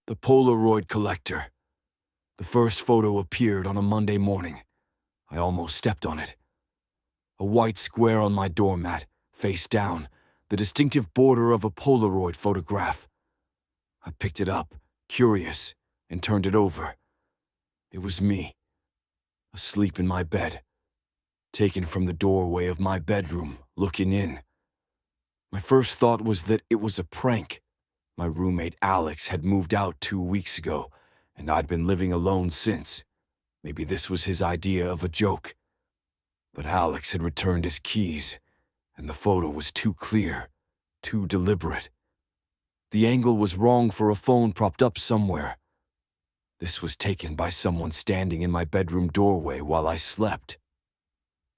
The Polaroid collector. The first photo appeared on a Monday morning. I almost stepped on it. A white square on my doormat, face down, the distinctive border of a Polaroid photograph. I picked it up, curious, and turned it over. It was me, asleep in my bed, taken from the doorway of my bedroom, looking in. My first thought was that it was a prank. My roommate Alex had moved out 2 weeks ago, and I'd been living alone since. Maybe this was his idea of a joke. But Alex had returned his keys, and the photo was too clear, too deliberate. The angle was wrong for a phone propped up somewhere. This was taken by someone standing in my bedroom doorway while I slept.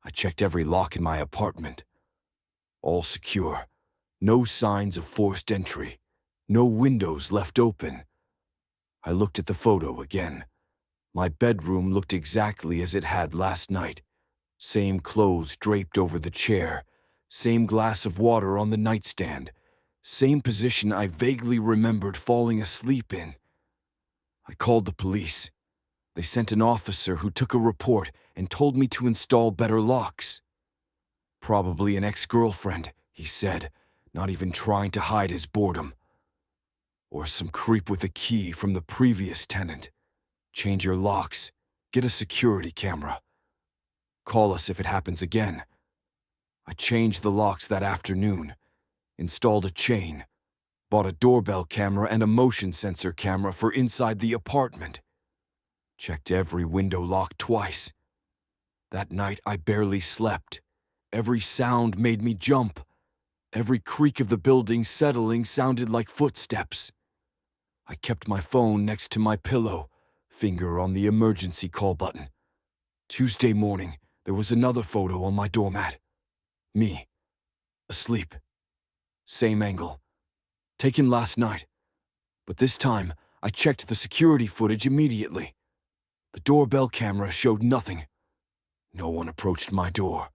I checked every lock in my apartment. All secure. No signs of forced entry. No windows left open. I looked at the photo again. My bedroom looked exactly as it had last night. Same clothes draped over the chair. Same glass of water on the nightstand. Same position I vaguely remembered falling asleep in. I called the police. They sent an officer who took a report and told me to install better locks. Probably an ex-girlfriend, he said, not even trying to hide his boredom. Or some creep with a key from the previous tenant. Change your locks. Get a security camera. Call us if it happens again. I changed the locks that afternoon, installed a chain, bought a doorbell camera and a motion sensor camera for inside the apartment. Checked every window lock twice. That night I barely slept. Every sound made me jump. Every creak of the building settling sounded like footsteps. I kept my phone next to my pillow, finger on the emergency call button. Tuesday morning, there was another photo on my doormat. Me, asleep. Same angle. Taken last night. But this time, I checked the security footage immediately. The doorbell camera showed nothing. No one approached my door.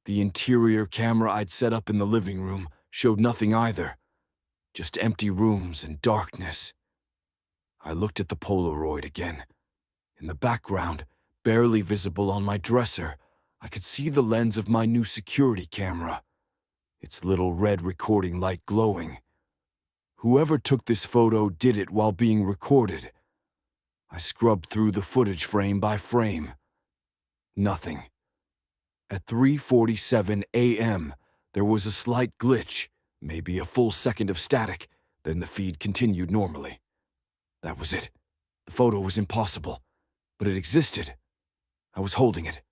The interior camera I'd set up in the living room showed nothing either. Just empty rooms and darkness. I looked at the Polaroid again. In the background, barely visible on my dresser, I could see the lens of my new security camera. Its little red recording light glowing. Whoever took this photo did it while being recorded. I scrubbed through the footage frame by frame. Nothing. At 3:47 a.m., there was a slight glitch, maybe a full second of static, then the feed continued normally. That was it. The photo was impossible, but it existed. I was holding it.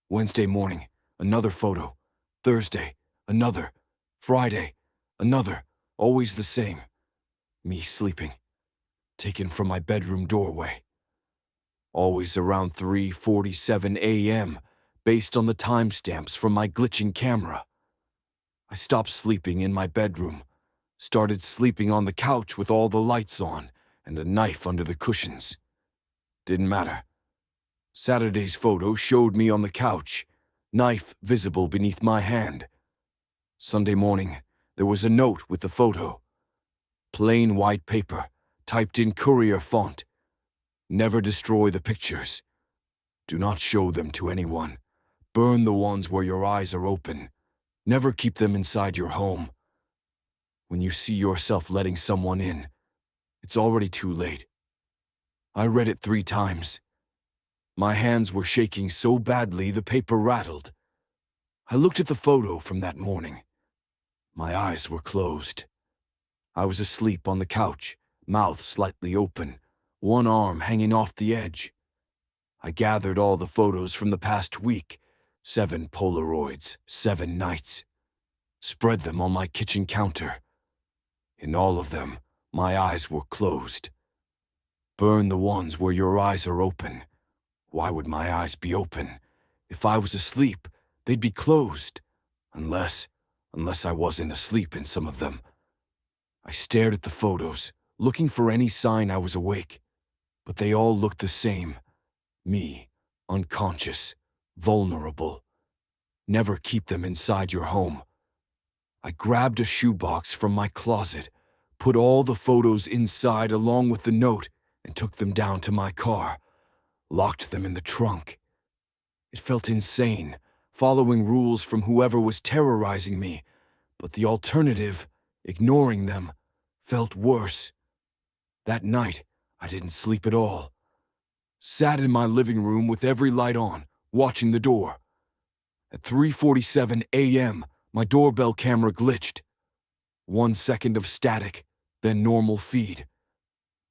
Wednesday morning, another photo. Thursday, another. Friday, another. Always the same. Me sleeping. Taken from my bedroom doorway. Always around 3:47 a.m., based on the timestamps from my glitching camera. I stopped sleeping in my bedroom, started sleeping on the couch with all the lights on and a knife under the cushions. Didn't matter. Saturday's photo showed me on the couch, knife visible beneath my hand. Sunday morning, there was a note with the photo. Plain white paper, typed in courier font. Never destroy the pictures. Do not show them to anyone. Burn the ones where your eyes are open. Never keep them inside your home. When you see yourself letting someone in, it's already too late. I read it 3 times. My hands were shaking so badly the paper rattled. I looked at the photo from that morning. My eyes were closed. I was asleep on the couch, mouth slightly open, one arm hanging off the edge. I gathered all the photos from the past week, 7 Polaroids, 7 nights. Spread them on my kitchen counter. In all of them, my eyes were closed. Burn the ones where your eyes are open. Why would my eyes be open? If I was asleep, they'd be closed. Unless I wasn't asleep in some of them. I stared at the photos, looking for any sign I was awake. But they all looked the same. Me, unconscious, vulnerable. Never keep them inside your home. I grabbed a shoebox from my closet, put all the photos inside along with the note, and took them down to my car, locked them in the trunk. It felt insane, following rules from whoever was terrorizing me, but the alternative, ignoring them, felt worse. That night, I didn't sleep at all. Sat in my living room with every light on, watching the door. At 3:47 a.m., my doorbell camera glitched. 1 second of static, then normal feed.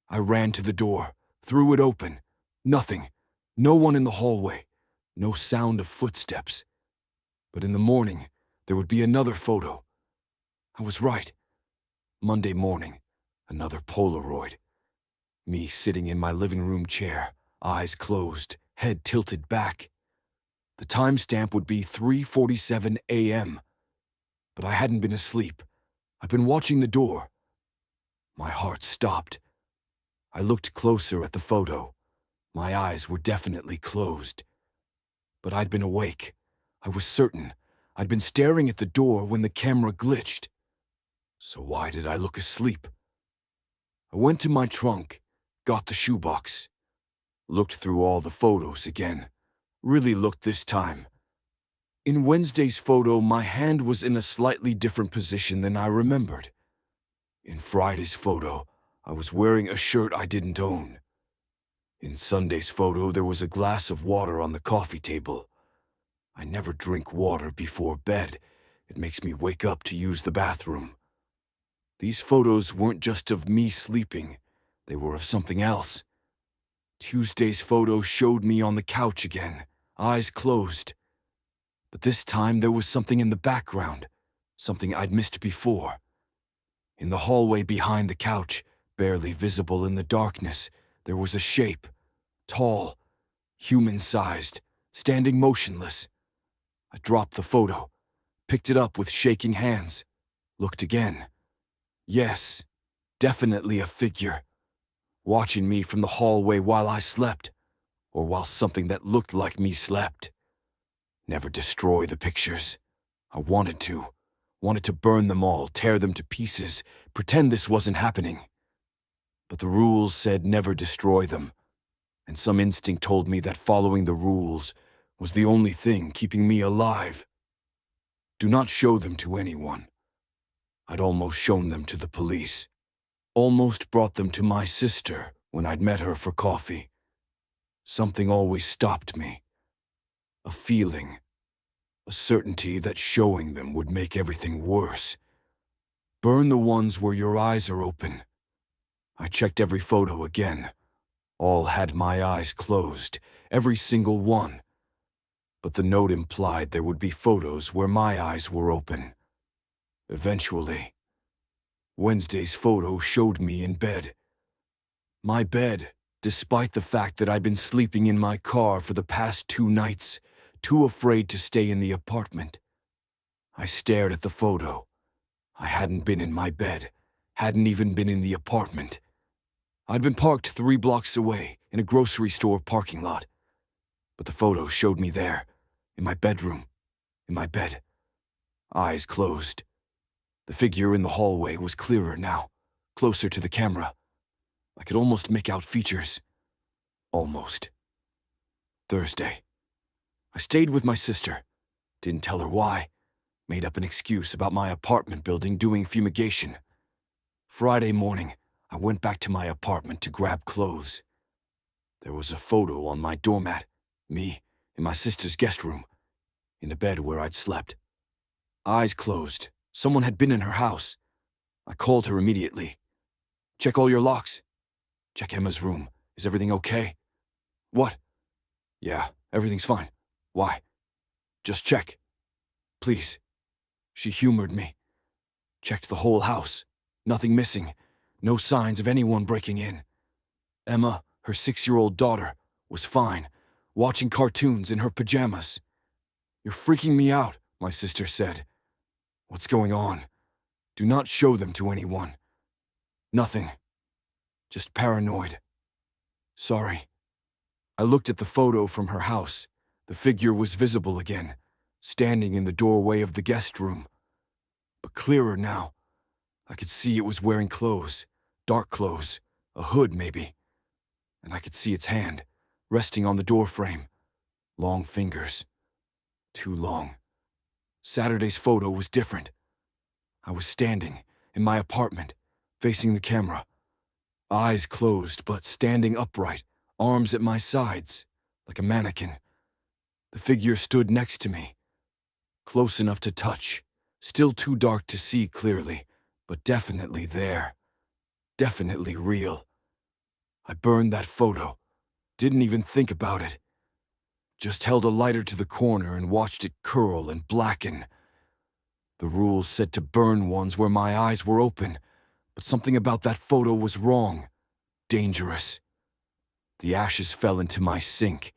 I ran to the door, threw it open. Nothing. No one in the hallway. No sound of footsteps. But in the morning, there would be another photo. I was right. Monday morning, another Polaroid. Me sitting in my living room chair, eyes closed, head tilted back. The timestamp would be 3:47 a.m. But I hadn't been asleep. I'd been watching the door. My heart stopped. I looked closer at the photo. My eyes were definitely closed. But I'd been awake. I was certain. I'd been staring at the door when the camera glitched. So why did I look asleep? I went to my trunk, got the shoebox, looked through all the photos again. Really looked this time. In Wednesday's photo, my hand was in a slightly different position than I remembered. In Friday's photo, I was wearing a shirt I didn't own. In Sunday's photo, there was a glass of water on the coffee table. I never drink water before bed. It makes me wake up to use the bathroom. These photos weren't just of me sleeping. They were of something else. Tuesday's photo showed me on the couch again, eyes closed. But this time there was something in the background, something I'd missed before. In the hallway behind the couch, barely visible in the darkness, there was a shape, tall, human-sized, standing motionless. I dropped the photo, picked it up with shaking hands, looked again. Yes, definitely a figure, watching me from the hallway while I slept, or while something that looked like me slept. Never destroy the pictures. I wanted to burn them all, tear them to pieces, pretend this wasn't happening. But the rules said never destroy them, and some instinct told me that following the rules was the only thing keeping me alive. Do not show them to anyone. I'd almost shown them to the police. Almost brought them to my sister when I'd met her for coffee. Something always stopped me. A feeling, a certainty that showing them would make everything worse. Burn the ones where your eyes are open. I checked every photo again. All had my eyes closed, every single one. But the note implied there would be photos where my eyes were open. Eventually, Wednesday's photo showed me in bed. My bed, despite the fact that I'd been sleeping in my car for the past 2 nights, too afraid to stay in the apartment. I stared at the photo. I hadn't been in my bed, hadn't even been in the apartment. I'd been parked 3 blocks away in a grocery store parking lot. But the photo showed me there, in my bedroom, in my bed, eyes closed. The figure in the hallway was clearer now, closer to the camera. I could almost make out features. Almost. Thursday. I stayed with my sister. Didn't tell her why. Made up an excuse about my apartment building doing fumigation. Friday morning, I went back to my apartment to grab clothes. There was a photo on my doormat, me, in my sister's guest room, in the bed where I'd slept. Eyes closed. Someone had been in her house. I called her immediately. Check all your locks. Check Emma's room. Is everything okay? What? Yeah, everything's fine. Why? Just check. Please. She humored me. Checked the whole house. Nothing missing. No signs of anyone breaking in. Emma, her 6-year-old daughter, was fine, watching cartoons in her pajamas. You're freaking me out, my sister said. What's going on? Do not show them to anyone. Nothing. Just paranoid. Sorry. I looked at the photo from her house. The figure was visible again, standing in the doorway of the guest room. But clearer now. I could see it was wearing clothes, dark clothes, a hood maybe. And I could see its hand, resting on the door frame. Long fingers. Too long. Saturday's photo was different. I was standing in my apartment, facing the camera. Eyes closed, but standing upright, arms at my sides, like a mannequin. The figure stood next to me, close enough to touch, still too dark to see clearly, but definitely there. Definitely real. I burned that photo. Didn't even think about it. Just held a lighter to the corner and watched it curl and blacken. The rules said to burn ones where my eyes were open, but something about that photo was wrong. Dangerous. The ashes fell into my sink.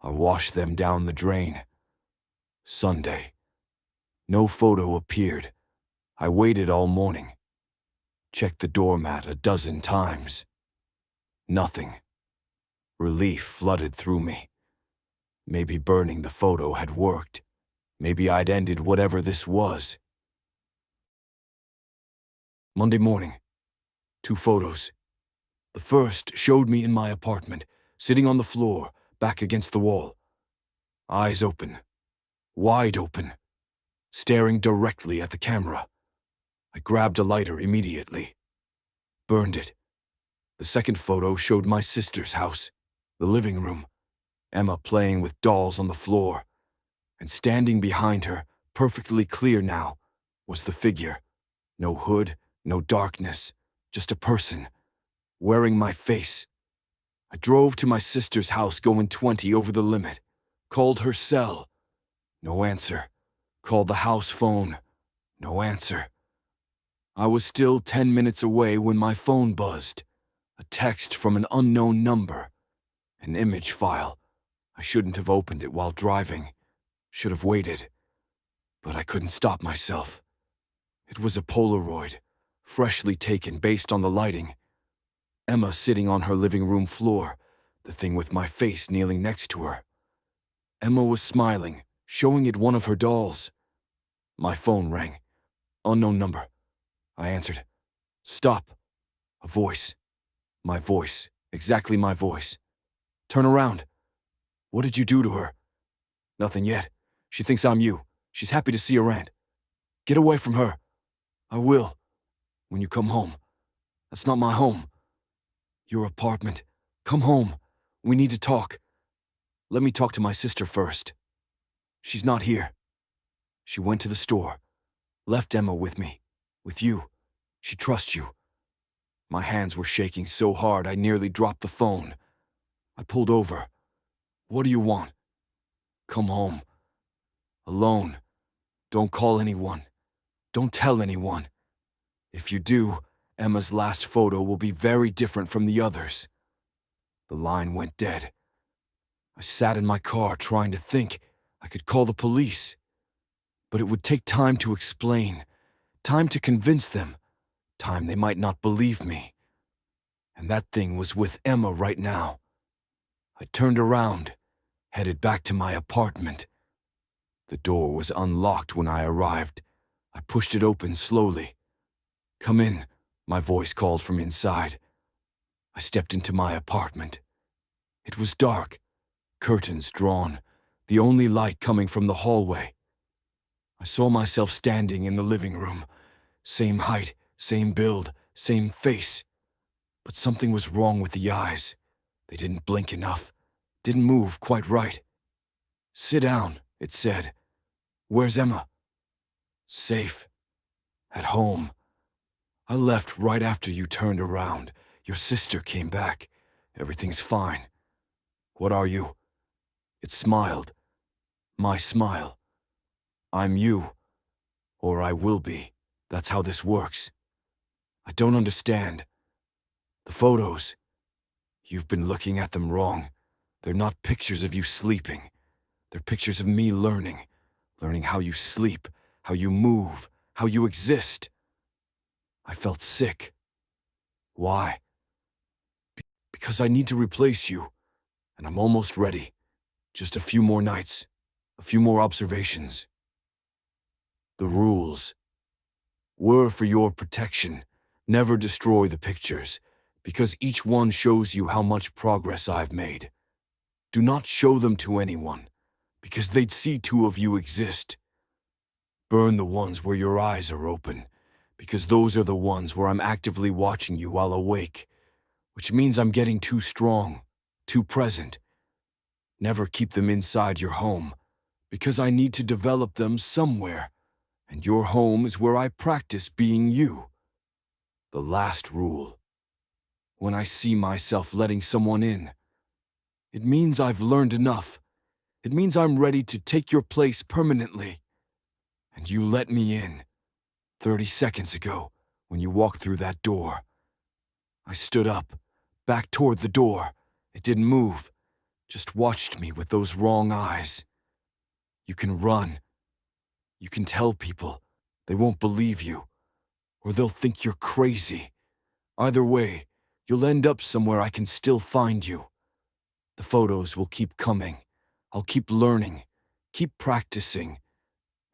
I washed them down the drain. Sunday. No photo appeared. I waited all morning. Checked the doormat a dozen times. Nothing. Relief flooded through me. Maybe burning the photo had worked. Maybe I'd ended whatever this was. Monday morning. 2 photos. The first showed me in my apartment, sitting on the floor, back against the wall. Eyes open. Wide open. Staring directly at the camera. I grabbed a lighter immediately. Burned it. The second photo showed my sister's house, the living room. Emma playing with dolls on the floor. And standing behind her, perfectly clear now, was the figure. No hood, no darkness, just a person. Wearing my face. I drove to my sister's house going 20 over the limit. Called her cell. No answer. Called the house phone. No answer. I was still 10 minutes away when my phone buzzed. A text from an unknown number. An image file. I shouldn't have opened it while driving. Should have waited. But I couldn't stop myself. It was a Polaroid, freshly taken based on the lighting. Emma sitting on her living room floor, the thing with my face kneeling next to her. Emma was smiling, showing it one of her dolls. My phone rang. Unknown number. I answered. Stop. A voice. My voice. Exactly my voice. Turn around. What did you do to her? Nothing yet. She thinks I'm you. She's happy to see your aunt. Get away from her. I will. When you come home. That's not my home. Your apartment. Come home. We need to talk. Let me talk to my sister first. She's not here. She went to the store. Left Emma with me. With you. She trusts you. My hands were shaking so hard I nearly dropped the phone. I pulled over. What do you want? Come home. Alone. Don't call anyone. Don't tell anyone. If you do, Emma's last photo will be very different from the others. The line went dead. I sat in my car trying to think I could call the police. But it would take time to explain, time to convince them, time they might not believe me. And that thing was with Emma right now. I turned around, headed back to my apartment. The door was unlocked when I arrived. I pushed it open slowly. Come in, my voice called from inside. I stepped into my apartment. It was dark, curtains drawn, the only light coming from the hallway. I saw myself standing in the living room. Same height, same build, same face. But something was wrong with the eyes. They didn't blink enough, didn't move quite right. Sit down, it said. Where's Emma? Safe. At home. I left right after you turned around. Your sister came back. Everything's fine. What are you? It smiled. My smile. I'm you. Or I will be. That's how this works. I don't understand. The photos. You've been looking at them wrong. They're not pictures of you sleeping. They're pictures of me learning. Learning how you sleep, how you move, how you exist. I felt sick. Why? Because I need to replace you. And I'm almost ready. Just a few more nights. A few more observations. The rules. were for your protection. Never destroy the pictures, because each one shows you how much progress I've made. Do not show them to anyone, because they'd see two of you exist. Burn the ones where your eyes are open, because those are the ones where I'm actively watching you while awake, which means I'm getting too strong, too present. Never keep them inside your home, because I need to develop them somewhere, and your home is where I practice being you. The last rule. When I see myself letting someone in, it means I've learned enough. It means I'm ready to take your place permanently. And you let me in 30 seconds ago when you walked through that door. I stood up, back toward the door. It didn't move, just watched me with those wrong eyes. You can run. You can tell people. They won't believe you, or they'll think you're crazy. Either way, you'll end up somewhere I can still find you. The photos will keep coming. I'll keep learning, keep practicing,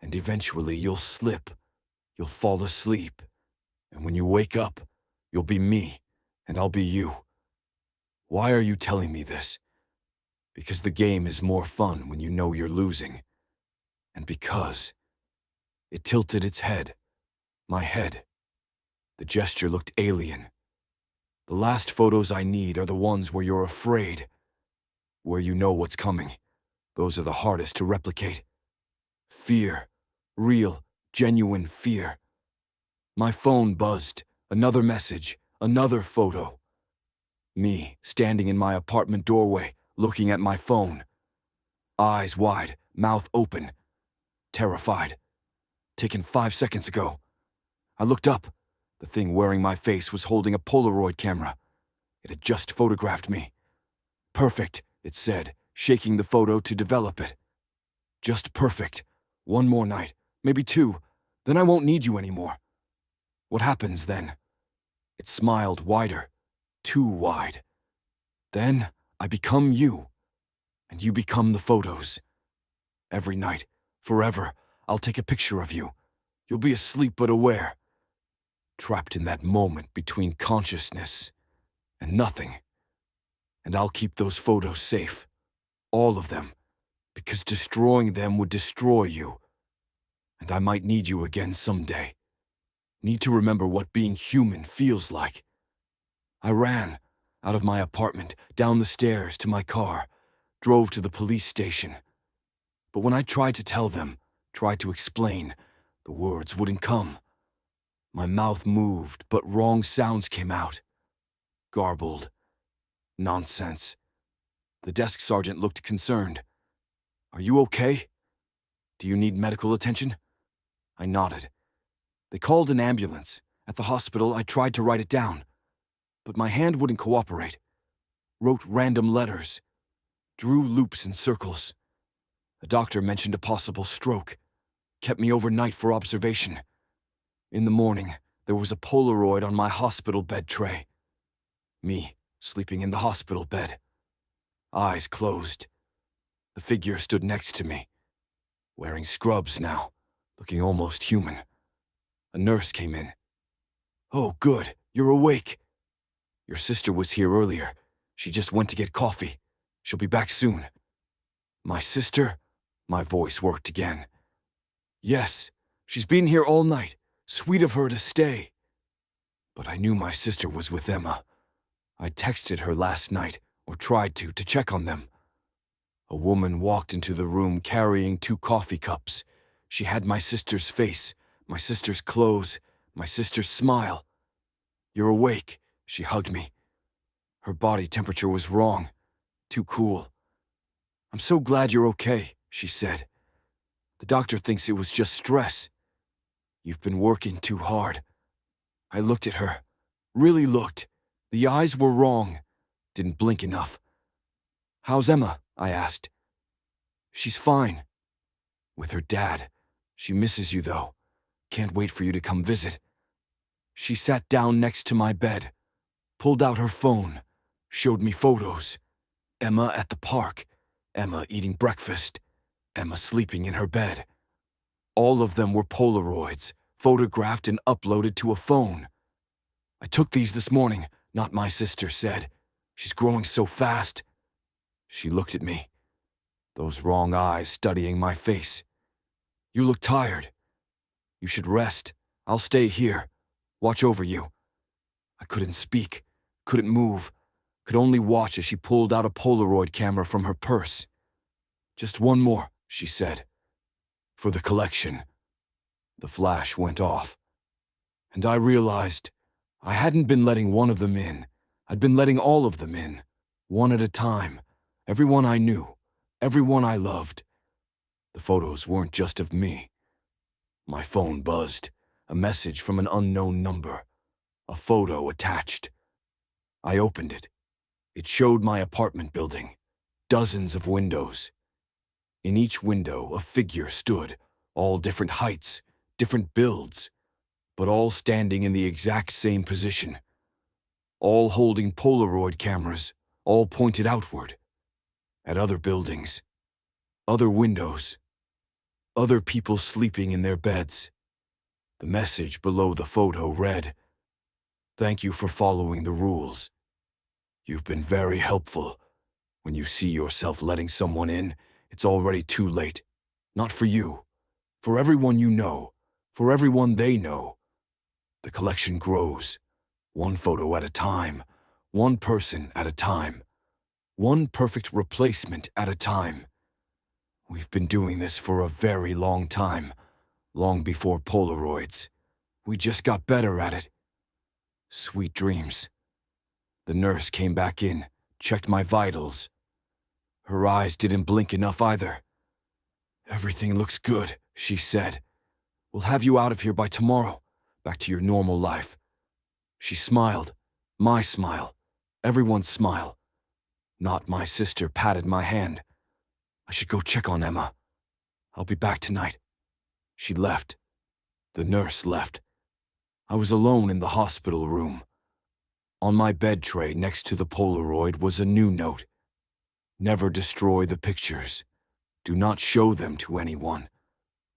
and eventually you'll slip. You'll fall asleep. And when you wake up, you'll be me, and I'll be you. Why are you telling me this? Because the game is more fun when you know you're losing. And because it tilted its head, my head. The gesture looked alien. The last photos I need are the ones where you're afraid, where you know what's coming. Those are the hardest to replicate. Fear. Real, genuine fear. My phone buzzed. Another message. Another photo. Me, standing in my apartment doorway, looking at my phone. Eyes wide, mouth open. Terrified. Taken 5 seconds ago. I looked up. The thing wearing my face was holding a Polaroid camera. It had just photographed me. Perfect, it said, shaking the photo to develop it. Just perfect. One more night, maybe two, then I won't need you anymore. What happens then? It smiled wider, too wide. Then I become you, and you become the photos. Every night, forever, I'll take a picture of you. You'll be asleep but aware. Trapped in that moment between consciousness and nothing. And I'll keep those photos safe. All of them. Because destroying them would destroy you. And I might need you again someday. Need to remember what being human feels like. I ran out of my apartment, down the stairs to my car, drove to the police station. But when I tried to tell them, tried to explain, the words wouldn't come. My mouth moved, but wrong sounds came out. Garbled. Nonsense. The desk sergeant looked concerned. Are you okay? Do you need medical attention? I nodded. They called an ambulance. At the hospital, I tried to write it down. But my hand wouldn't cooperate. Wrote random letters. Drew loops and circles. A doctor mentioned a possible stroke. Kept me overnight for observation. In the morning, there was a Polaroid on my hospital bed tray. Me, sleeping in the hospital bed. Eyes closed. The figure stood next to me. Wearing scrubs now, looking almost human. A nurse came in. Oh, good, you're awake. Your sister was here earlier. She just went to get coffee. She'll be back soon. My sister? My voice worked again. Yes, she's been here all night. Sweet of her to stay. But I knew my sister was with Emma. I texted her last night, or tried to check on them. A woman walked into the room carrying 2 coffee cups. She had my sister's face, my sister's clothes, my sister's smile. You're awake, she hugged me. Her body temperature was wrong, too cool. I'm so glad you're okay, she said. The doctor thinks it was just stress. You've been working too hard. I looked at her, really looked. The eyes were wrong, didn't blink enough. How's Emma? I asked. She's fine. With her dad. She misses you though. Can't wait for you to come visit. She sat down next to my bed, pulled out her phone, showed me photos. Emma at the park, Emma eating breakfast, Emma sleeping in her bed. All of them were Polaroids, photographed and uploaded to a phone. "I took these this morning," not my sister said. "She's growing so fast." She looked at me, those wrong eyes studying my face. "You look tired. You should rest. I'll stay here, watch over you." I couldn't speak, couldn't move, could only watch as she pulled out a Polaroid camera from her purse. "Just one more," she said, "for the collection." The flash went off, and I realized I hadn't been letting one of them in. I'd been letting all of them in, one at a time, everyone I knew, everyone I loved. The photos weren't just of me. My phone buzzed, a message from an unknown number, a photo attached. I opened it. It showed my apartment building, dozens of windows. In each window, a figure stood, all different heights, different builds, but all standing in the exact same position. All holding Polaroid cameras, all pointed outward, at other buildings, other windows, other people sleeping in their beds. The message below the photo read, "Thank you for following the rules. You've been very helpful. When you see yourself letting someone in, it's already too late. Not for you, for everyone you know, for everyone they know. The collection grows, one photo at a time, one person at a time, one perfect replacement at a time. We've been doing this for a very long time, long before Polaroids. We just got better at it. Sweet dreams." The nurse came back in, checked my vitals. Her eyes didn't blink enough either. "Everything looks good," she said. "We'll have you out of here by tomorrow, back to your normal life." She smiled, my smile, everyone's smile. Not my sister patted my hand. "I should go check on Emma. I'll be back tonight." She left. The nurse left. I was alone in the hospital room. On my bed tray next to the Polaroid was a new note. "Never destroy the pictures. Do not show them to anyone.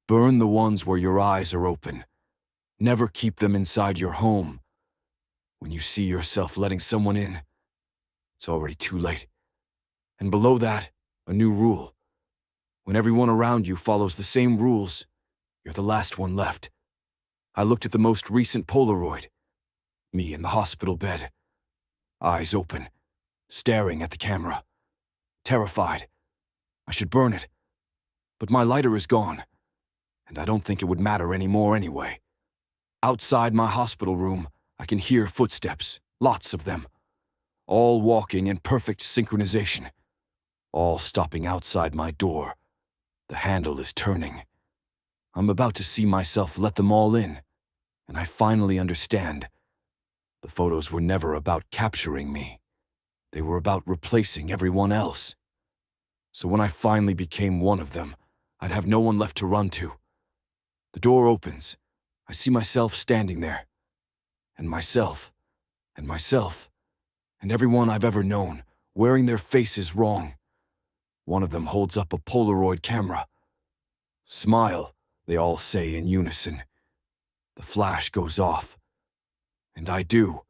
Burn the ones where your eyes are open. Never keep them inside your home. When you see yourself letting someone in, it's already too late." And below that, a new rule. When everyone around you follows the same rules, you're the last one left. I looked at the most recent Polaroid. Me in the hospital bed. Eyes open, staring at the camera. Terrified. I should burn it. But my lighter is gone, and I don't think it would matter anymore anyway. Outside my hospital room, I can hear footsteps, lots of them. All walking in perfect synchronization. All stopping outside my door. The handle is turning. I'm about to see myself let them all in, and I finally understand. The photos were never about capturing me. They were about replacing everyone else. So when I finally became one of them, I'd have no one left to run to. The door opens. I see myself standing there. And myself. And myself. And everyone I've ever known, wearing their faces wrong. One of them holds up a Polaroid camera. "Smile," they all say in unison. The flash goes off. And I do.